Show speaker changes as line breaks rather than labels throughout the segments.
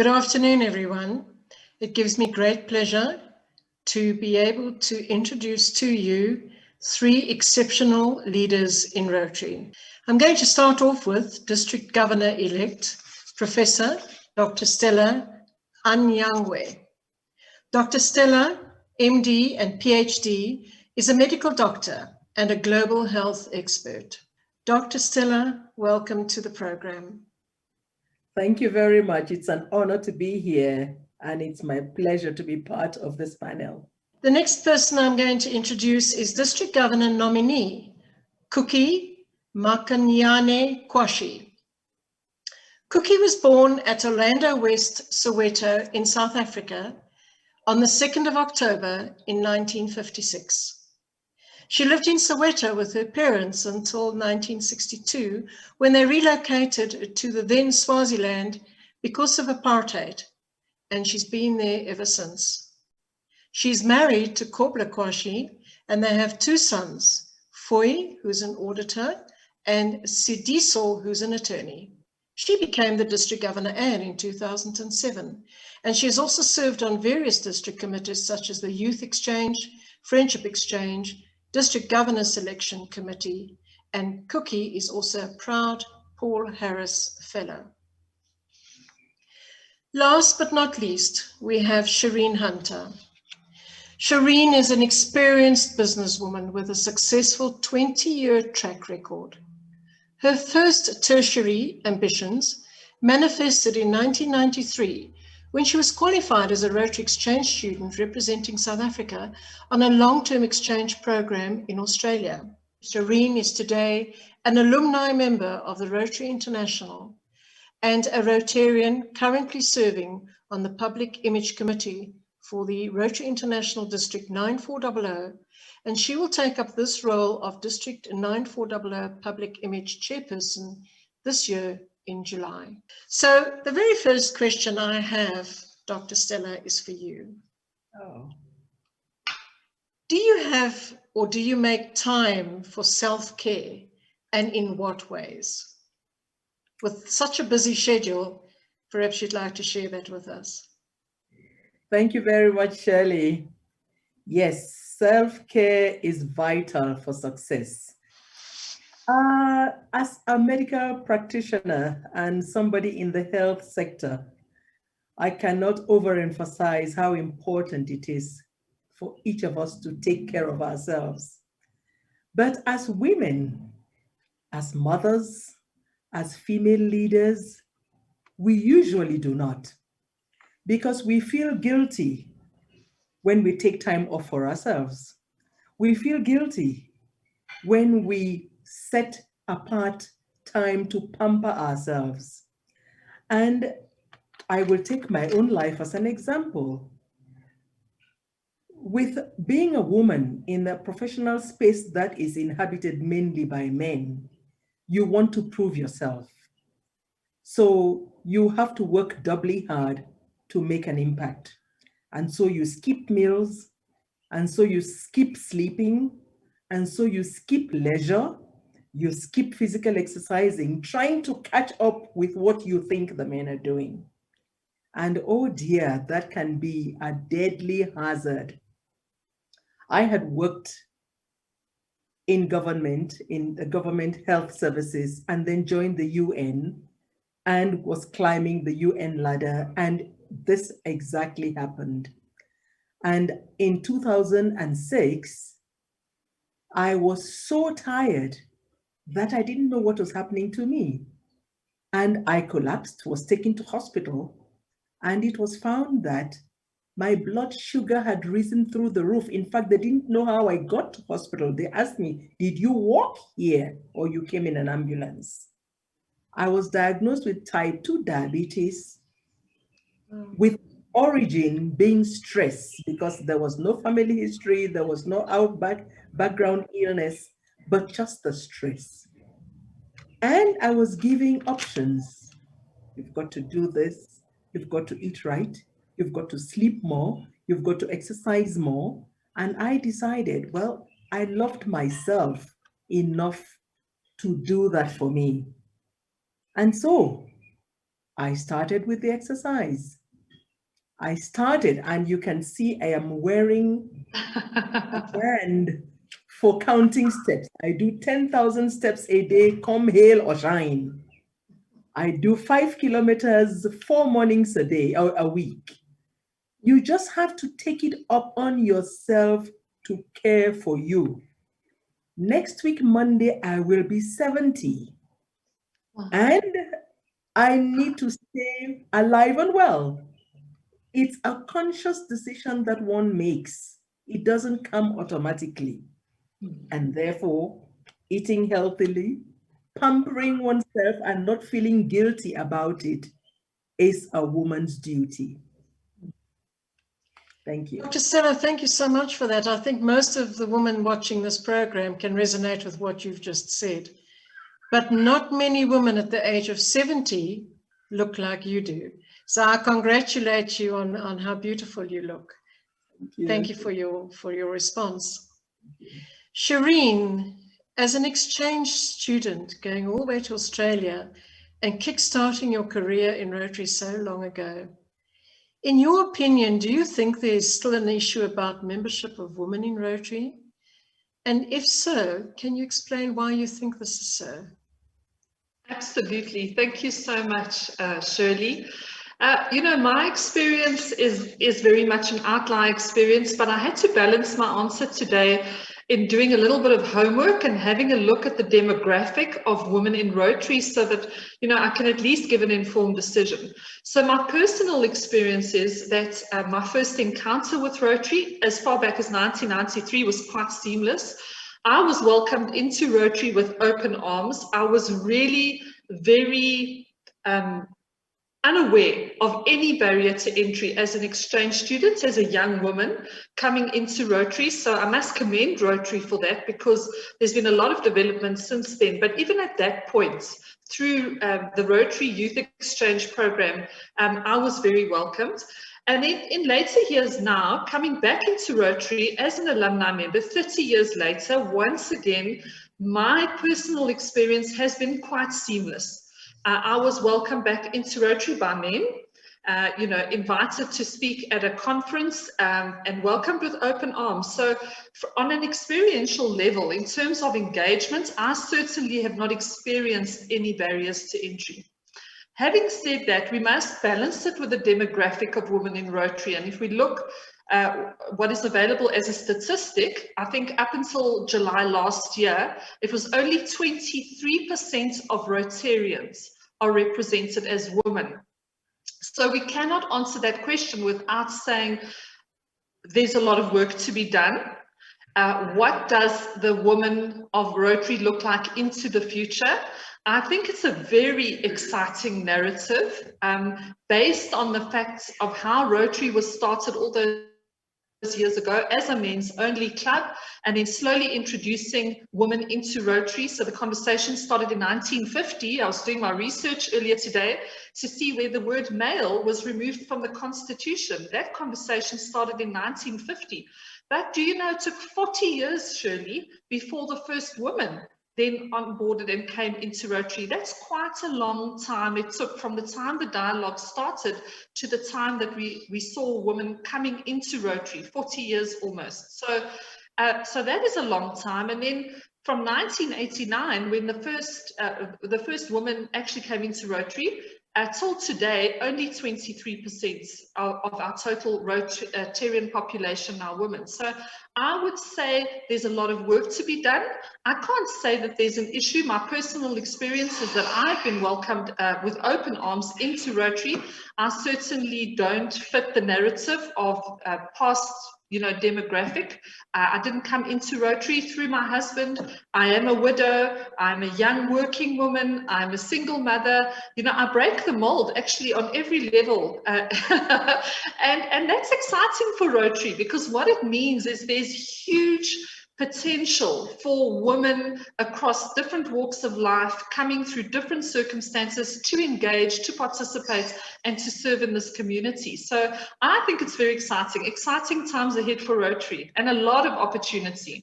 Good afternoon, everyone. It gives me great pleasure to be able to introduce to you three exceptional leaders in Rotary. I'm going to start off with District Governor-elect, Professor Dr. Stella Youngwe. Dr. Stella, MD and PhD, is a medical doctor and a global health expert. Dr. Stella, welcome to the program.
Thank you very much. It's an honor to be here, and it's my pleasure to be part of this panel.
The next person I'm going to introduce is District Governor nominee, Kuki Makanyane Kwashi. Kuki was born at Orlando West, Soweto in South Africa on the 2nd of October in 1956. She lived in Soweto with her parents until 1962, when they relocated to the then Swaziland because of apartheid, and she's been there ever since. She's married to Kobla Kwashi, and they have two sons, Foy, who's an auditor, and Sidiso, who's an attorney. She became the district governor in 2007, and she has also served on various district committees such as the Youth Exchange, Friendship Exchange, District Governor Selection Committee, and Kuki is also a proud Paul Harris Fellow. Last but not least, we have Shireen Hunter. Shireen is an experienced businesswoman with a successful 20-year track record. Her first tertiary ambitions manifested in 1993 when she was qualified as a Rotary exchange student representing South Africa on a long-term exchange program in Australia. Shireen is today an alumni member of the Rotary International and a Rotarian currently serving on the Public Image Committee for the Rotary International District 9400, and she will take up this role of District 9400 Public Image Chairperson this year in July. So the very first question I have, Dr. Stella, is for you. Do you have or do you make time for self-care, and in what ways? With such a busy schedule, perhaps you'd like to share that with us.
Thank you very much, Shirley. Yes, self-care is vital for success. As a medical practitioner and somebody in the health sector, I cannot overemphasize how important it is for each of us to take care of ourselves. But as women, as mothers, as female leaders, we usually do not, because we feel guilty when we take time off for ourselves. We feel guilty when we set apart time to pamper ourselves. And I will take my own life as an example. With being a woman in a professional space that is inhabited mainly by men, you want to prove yourself. So you have to work doubly hard to make an impact. And so you skip meals, and so you skip sleeping, and so you skip leisure, you skip physical exercising, trying to catch up with what you think the men are doing. And oh dear, that can be a deadly hazard. I had worked in government, in the government health services, and then joined the UN and was climbing the UN ladder, and this exactly happened. And in 2006, I was so tired that I didn't know what was happening to me. And I collapsed, was taken to hospital, and it was found that my blood sugar had risen through the roof. In fact, they didn't know how I got to hospital. They asked me, did you walk here or you came in an ambulance? I was diagnosed with type 2 diabetes with origin being stress, because there was no family history, there was no background illness, but just the stress. And I was giving options. You've got to do this, you've got to eat right, you've got to sleep more, you've got to exercise more. And I decided, well, I loved myself enough to do that for me. And so I started with the exercise. I started, and you can see I am wearing a band for counting steps. I do 10,000 steps a day, come hail or shine. I do 5 kilometers, 4 mornings a day or a week. You just have to take it up on yourself to care for you. Next week, Monday, I will be 70.
Wow.
And I need to stay alive and well. It's a conscious decision that one makes. It doesn't come automatically. And therefore, eating healthily, pampering oneself and not feeling guilty about it is a woman's duty. Thank you.
Dr. Stella, thank you so much for that. I think most of the women watching this program can resonate with what you've just said. But not many women at the age of 70 look like you do. So I congratulate you on how beautiful you look. Thank you for your response. Shireen, as an exchange student going all the way to Australia and kickstarting your career in Rotary so long ago, in your opinion, do you think there's still an issue about membership of women in Rotary? And if so, can you explain why you think this is so?
Absolutely. Thank you so much, Shirley. You know, my experience is very much an outlier experience, but I had to balance my answer today in doing a little bit of homework and having a look at the demographic of women in Rotary so that, you know, I can at least give an informed decision. So my personal experience is that my first encounter with Rotary, as far back as 1993, was quite seamless. I was welcomed into Rotary with open arms. I was really very unaware of any barrier to entry as an exchange student, as a young woman coming into Rotary. So I must commend Rotary for that, because there's been a lot of development since then. But even at that point, through the Rotary Youth Exchange Program, I was very welcomed. And then in later years now, coming back into Rotary as an alumni member, 30 years later, once again, my personal experience has been quite seamless. I was welcomed back into Rotary by men, you know, invited to speak at a conference and welcomed with open arms. So on an experiential level, in terms of engagement, I certainly have not experienced any barriers to entry. Having said that, we must balance it with the demographic of women in Rotary. And if we look what is available as a statistic, I think up until July last year, it was only 23% of Rotarians are represented as women. So we cannot answer that question without saying there's a lot of work to be done. What does the woman of Rotary look like into the future? I think it's a very exciting narrative based on the facts of how Rotary was started all those years ago as a men's only club, and then slowly introducing women into Rotary. So the conversation started in 1950. I was doing my research earlier today to see where the word male was removed from the Constitution. That conversation started in 1950. But do you know, it took 40 years, Shirley, before the first woman then onboarded and came into Rotary. That's quite a long time it took from the time the dialogue started to the time that we saw women coming into Rotary, 40 years almost. So that is a long time. And then from 1989, when the first woman actually came into Rotary, till today, only 23% of our total Rotarian population are women. So I would say there's a lot of work to be done. I can't say that there's an issue. My personal experience is that I've been welcomed with open arms into Rotary. I certainly don't fit the narrative of past demographic. I didn't come into Rotary through my husband. I am a widow. I'm a young working woman. I'm a single mother. I break the mold actually on every level. And that's exciting for Rotary, because what it means is there's huge potential for women across different walks of life, coming through different circumstances, to engage, to participate, and to serve in this community. So I think it's very exciting times ahead for Rotary, and a lot of opportunity.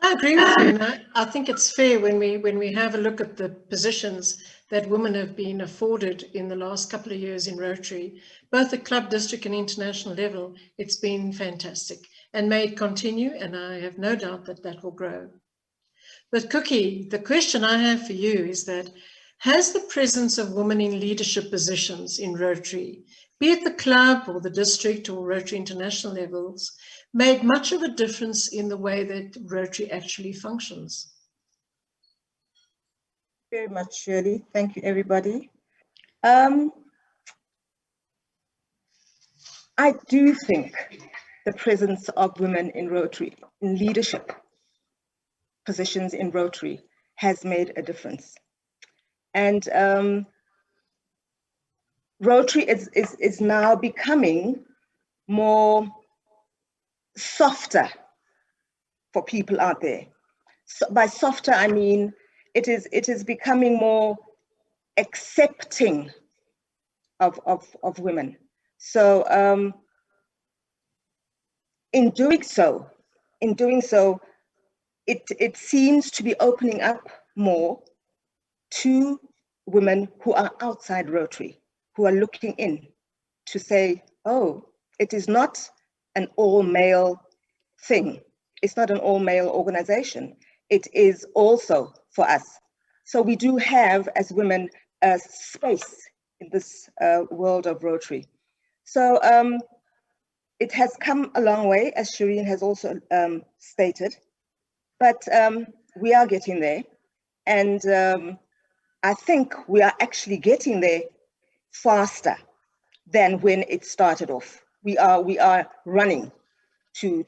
I agree with you, and I think it's fair when we have a look at the positions that women have been afforded in the last couple of years in Rotary, both at club, district and international level. It's been fantastic, and may it continue, and I have no doubt that that will grow. But Cookie, the question I have for you is that, has the presence of women in leadership positions in Rotary, be it the club or the district or Rotary International levels, made much of a difference in the way that Rotary actually functions?
Very much, Shirley. Thank you, everybody. I do think the presence of women in Rotary, in leadership positions in Rotary, has made a difference. And Rotary is now becoming more softer for people out there. So by softer, I mean it is becoming more accepting of women. So in doing so, it seems to be opening up more to women who are outside Rotary, who are looking in to say, oh, it is not an all-male thing. It's not an all-male organization. It is also for us. So we do have, as women, a space in this world of Rotary. So it has come a long way, as Shireen has also stated, but we are getting there. And I think we are actually getting there faster than when it started off. We are running to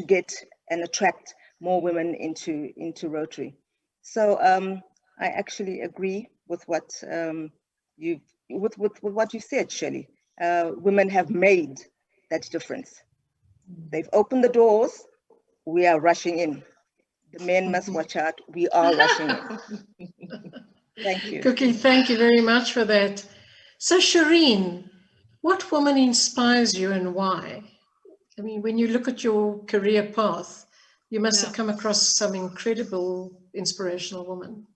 get and attract more women into Rotary. So I actually agree with what what you said, Shirley. Women have made that difference. They've opened the doors. We are rushing in. The men must watch out. We are rushing in. Thank you.
Cookie, thank you very much for that. So Shireen, what woman inspires you and why? I mean, when you look at your career path, you must have come across some incredible, inspirational women.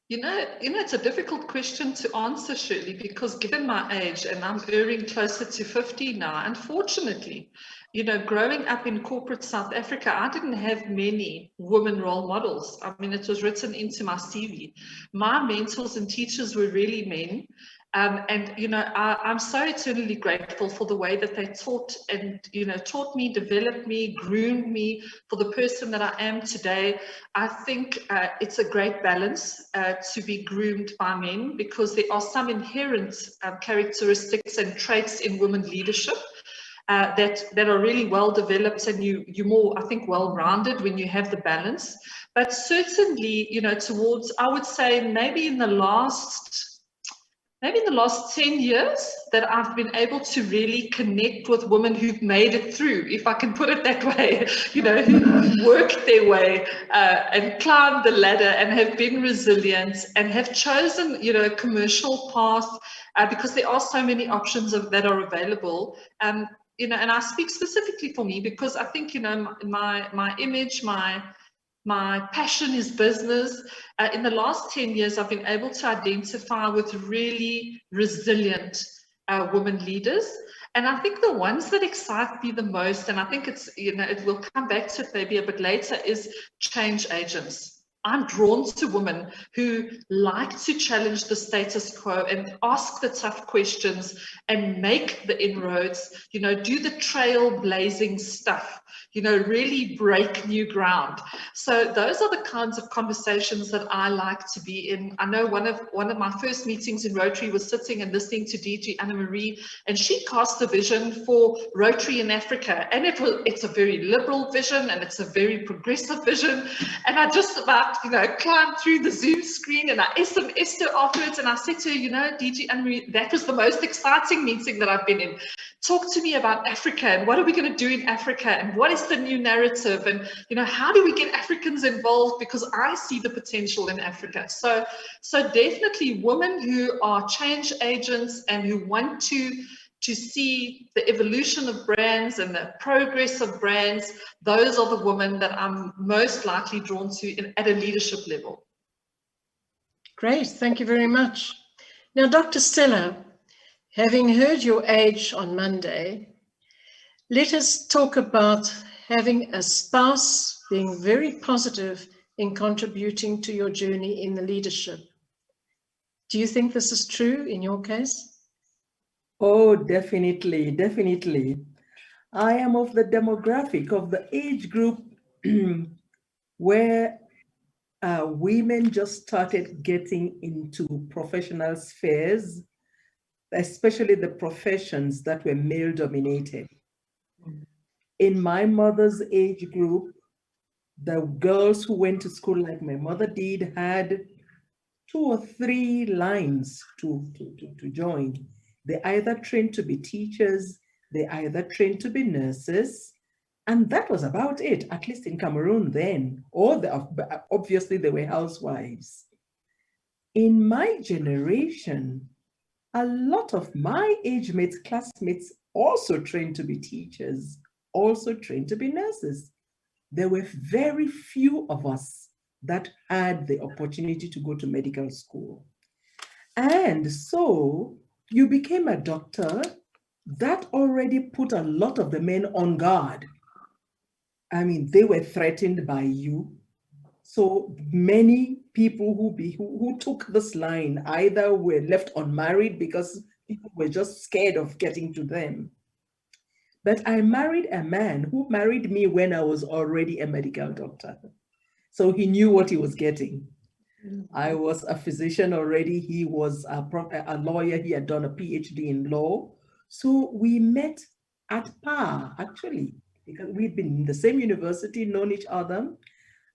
You know, it's a difficult question to answer, Shirley, because given my age, and I'm erring closer to 50 now, unfortunately, you know, growing up in corporate South Africa, I didn't have many women role models. I mean, it was written into my CV. My mentors and teachers were really men. And, you know, I'm so eternally grateful for the way that they taught and, you know, taught me, developed me, groomed me for the person that I am today. I think it's a great balance to be groomed by men, because there are some inherent characteristics and traits in women leadership that are really well developed, and you're more, I think, well-rounded when you have the balance. But certainly, you know, towards, I would say, maybe in the last 10 years that I've been able to really connect with women who've made it through, if I can put it that way, you know, who worked their way and climbed the ladder and have been resilient and have chosen, you know, a commercial path because there are so many options that are available. You know, and I speak specifically for me because I think, you know, my image, my passion is business. In the last 10 years, I've been able to identify with really resilient women leaders. And I think the ones that excite me the most, and I think it's, you know, it will come back to it maybe a bit later, is change agents. I'm drawn to women who like to challenge the status quo and ask the tough questions and make the inroads, you know, do the trailblazing stuff, you know, really break new ground. So those are the kinds of conversations that I like to be in. I know one of my first meetings in Rotary was sitting and listening to DG Anna Marie, and she cast a vision for Rotary in Africa. And it's a very liberal vision and it's a very progressive vision. And I just about, you know, climbed through the Zoom screen and I SMS'd her afterwards and I said to her, you know, DG Anna Marie, that was the most exciting meeting that I've been in. Talk to me about Africa and what are we going to do in Africa and what is the new narrative and, you know, how do we get Africans involved, because I see the potential in Africa. So definitely women who are change agents and who want to to see the evolution of brands and the progress of brands, those are the women that I'm most likely drawn to at a leadership level.
Great, thank you very much. Now, Dr. Stella, having heard your age on Monday, let us talk about having a spouse being very positive in contributing to your journey in the leadership. Do you think this is true in your case?
Oh, definitely, definitely. I am of the demographic of the age group where women just started getting into professional spheres, especially the professions that were male dominated. In my mother's age group, the girls who went to school like my mother did had 2 or 3 lines to join. They either trained to be teachers, they either trained to be nurses, and that was about it, at least in Cameroon then. Or obviously they were housewives. In my generation, a lot of my age mates, classmates also trained to be teachers, also trained to be nurses. There were very few of us that had the opportunity to go to medical school. And so you became a doctor. That already put a lot of the men on guard. I mean, they were threatened by you. So many people who took this line either were left unmarried because people were just scared of getting to them. But I married a man who married me when I was already a medical doctor. So he knew what he was getting. I was a physician already. He was a lawyer. He had done a PhD in law. So we met at par, actually, because we'd been in the same university, known each other,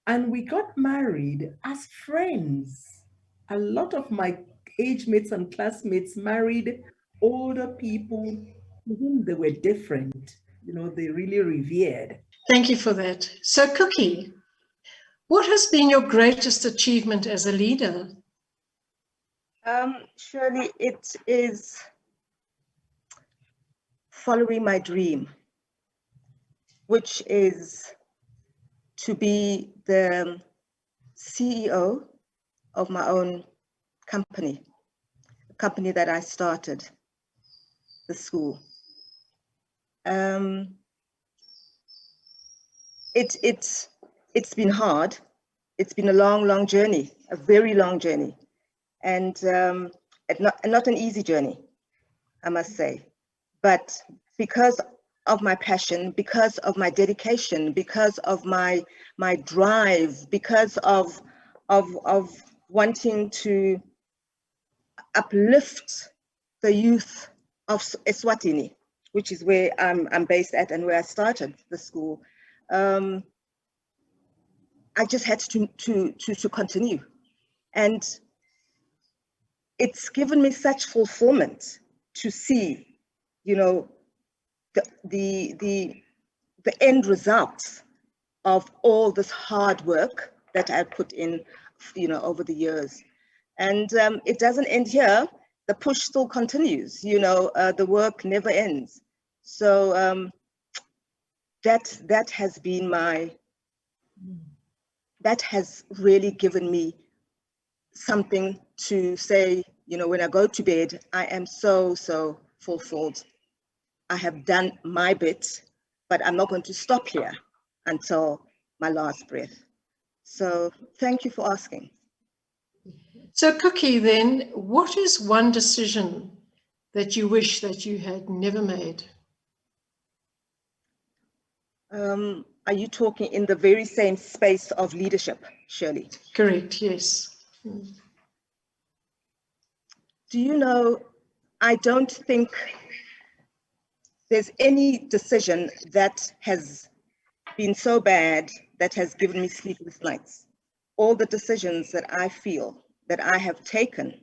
and we got married as friends. A lot of my age mates and classmates married older people to whom they were different. You know, they really revered.
Thank you for that. So, Cookie, what has been your greatest achievement as a leader?
Surely it is following my dream, which is to be the CEO of my own company, a company that I started, the school. It's been hard. It's been a long journey, a very long journey, and not an easy journey, I must say. But because of my passion, because of my dedication, because of my drive, because of wanting to uplift the youth of Eswatini, which is where I'm based at and where I started the school, I just had to continue, and it's given me such fulfillment to see, you know, the end results of all this hard work that I put in, you know, over the years. And it doesn't end here. The push still continues. You know, the work never ends. So that has been that has really given me something to say, you know, when I go to bed, I am so fulfilled. I have done my bit, but I'm not going to stop here until my last breath. So thank you for asking.
So, Cookie, then, what is one decision that you wish that you had never made?
Are you talking in the very same space of leadership, Shirley?
Correct, yes.
Do you know, I don't think there's any decision that has been so bad that has given me sleepless nights. All the decisions that I feel that I have taken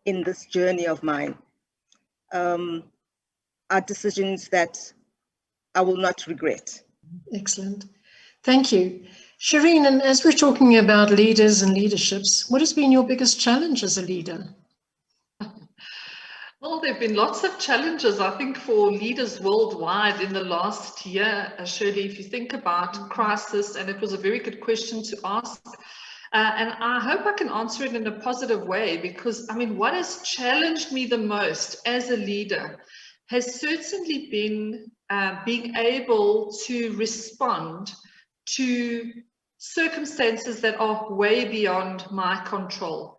in this journey of mine are decisions that I will not regret.
Excellent. Thank you. Shireen, and as we're talking about leaders and leaderships, what has been your biggest challenge as a leader?
Well, there have been lots of challenges, I think, for leaders worldwide in the last year, Shirley, if you think about crisis, and it was a very good question to ask. And I hope I can answer it in a positive way, because, I mean, what has challenged me the most as a leader has certainly been being able to respond to circumstances that are way beyond my control.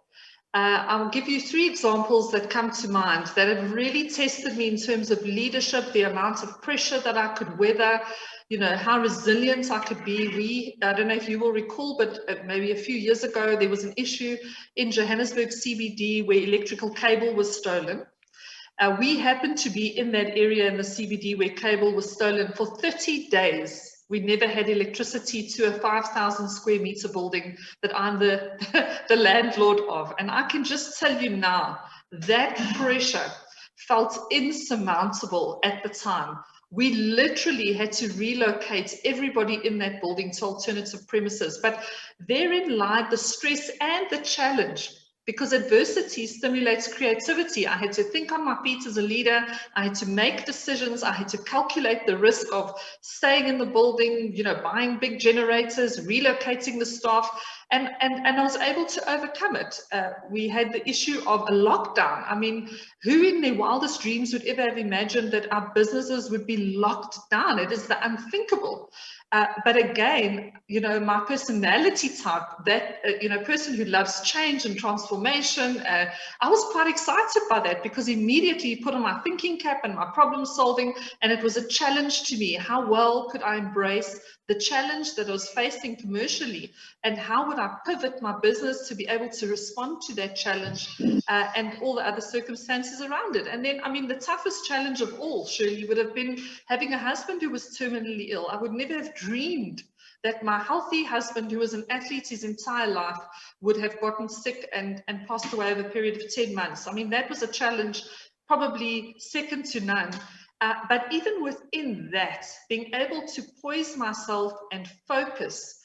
I'll give you 3 examples that come to mind that have really tested me in terms of leadership, the amount of pressure that I could weather, you know, how resilient I could be. I don't know if you will recall, but maybe a few years ago, there was an issue in Johannesburg CBD where electrical cable was stolen. We happened to be in that area in the CBD where cable was stolen for 30 days. We never had electricity to a 5,000 square meter building that I'm the landlord of. And I can just tell you now, that pressure felt insurmountable at the time. We literally had to relocate everybody in that building to alternative premises. But therein lied the stress and the challenge, because adversity stimulates creativity. I had to think on my feet as a leader. I had to make decisions. I had to calculate the risk of staying in the building, you know, buying big generators, relocating the staff, and I was able to overcome it. We had the issue of a lockdown. I mean, who in their wildest dreams would ever have imagined that our businesses would be locked down? It is the unthinkable. But again, you know, my personality type, that, you know, person who loves change and transformation, I was quite excited by that, because immediately put on my thinking cap and my problem solving, and it was a challenge to me. How well could I embrace the challenge that I was facing commercially, and how would I pivot my business to be able to respond to that challenge and all the other circumstances around it. And then, I mean, the toughest challenge of all, Shirley, would have been having a husband who was terminally ill. I would never have dreamed that my healthy husband, who was an athlete his entire life, would have gotten sick and passed away over a period of 10 months. I mean, that was a challenge probably second to none. But even within that, being able to poise myself and focus,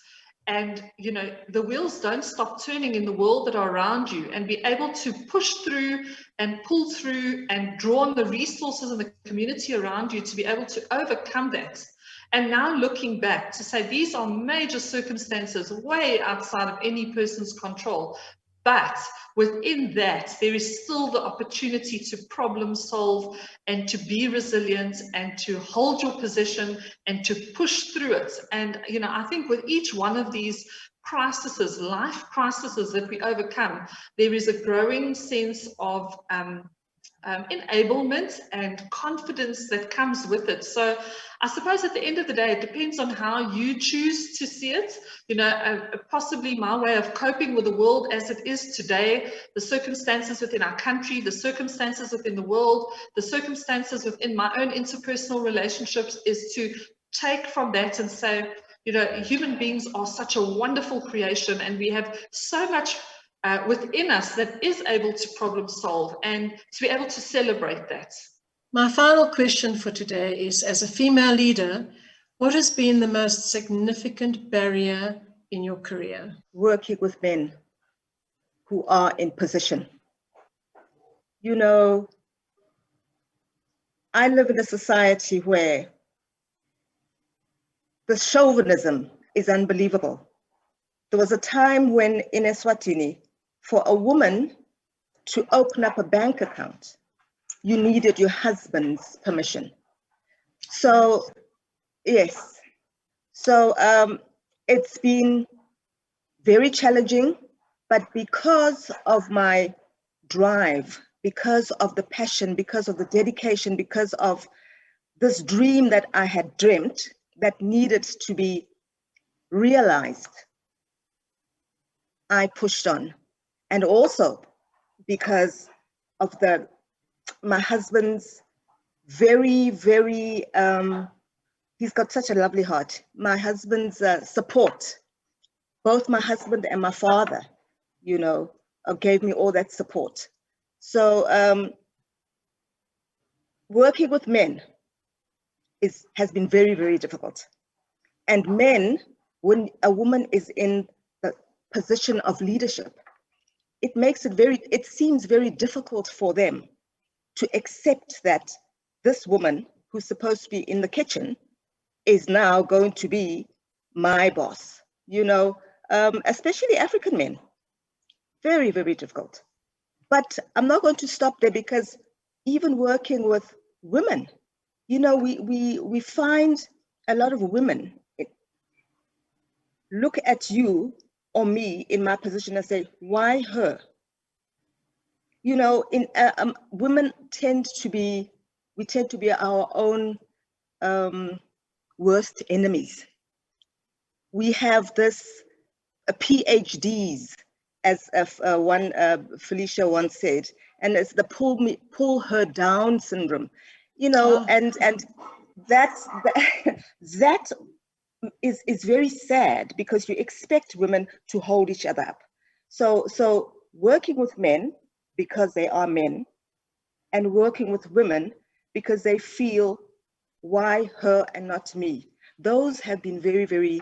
and, you know, the wheels don't stop turning in the world that are around you, and be able to push through and pull through and draw on the resources in the community around you to be able to overcome that. And now looking back to say, these are major circumstances way outside of any person's control. But within that, there is still the opportunity to problem solve and to be resilient and to hold your position and to push through it. And, you know, I think with each one of these crises, life crises that we overcome, there is a growing sense of enablement and confidence that comes with it. So I suppose at the end of the day, it depends on how you choose to see it. You know, possibly my way of coping with the world as it is today, the circumstances within our country, the circumstances within the world, the circumstances within my own interpersonal relationships, is to take from that and say, you know, human beings are such a wonderful creation, and we have so much within us that is able to problem solve, and to be able to celebrate that.
My final question for today is, as a female leader, what has been the most significant barrier in your career?
Working with men who are in position. You know, I live in a society where the chauvinism is unbelievable. There was a time when in Eswatini, for a woman to open up a bank account, you needed your husband's permission. So, yes. So it's been very challenging, but because of my drive, because of the passion, because of the dedication, because of this dream that I had dreamt that needed to be realized, I pushed on. And also because of my husband's very, very, he's got such a lovely heart. My husband's support, both my husband and my father, you know, gave me all that support. So working with men has been very, very difficult. And men, when a woman is in the position of leadership, it seems very difficult for them to accept that this woman who's supposed to be in the kitchen is now going to be my boss, you know, especially African men. Very, very difficult. But I'm not going to stop there, because even working with women, you know, we find a lot of women look at you or me in my position and say, why her? You know, women tend to be our own worst enemies. We have this PhDs, as one Felicia once said, and it's the pull her down syndrome, you know, and that is very sad, because you expect women to hold each other up. So working with men because they are men, and working with women because they feel, why her and not me? Those have been very, very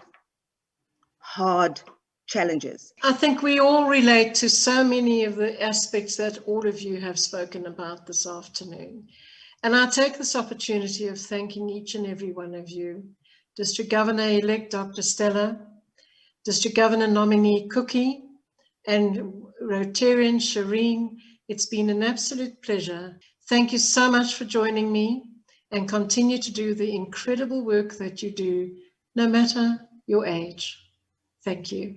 hard challenges.
I think we all relate to so many of the aspects that all of you have spoken about this afternoon. And I take this opportunity of thanking each and every one of you. District Governor-elect Dr. Stella, District Governor nominee Cookie, and Rotarian Shireen, it's been an absolute pleasure. Thank you so much for joining me, and continue to do the incredible work that you do, no matter your age. Thank you.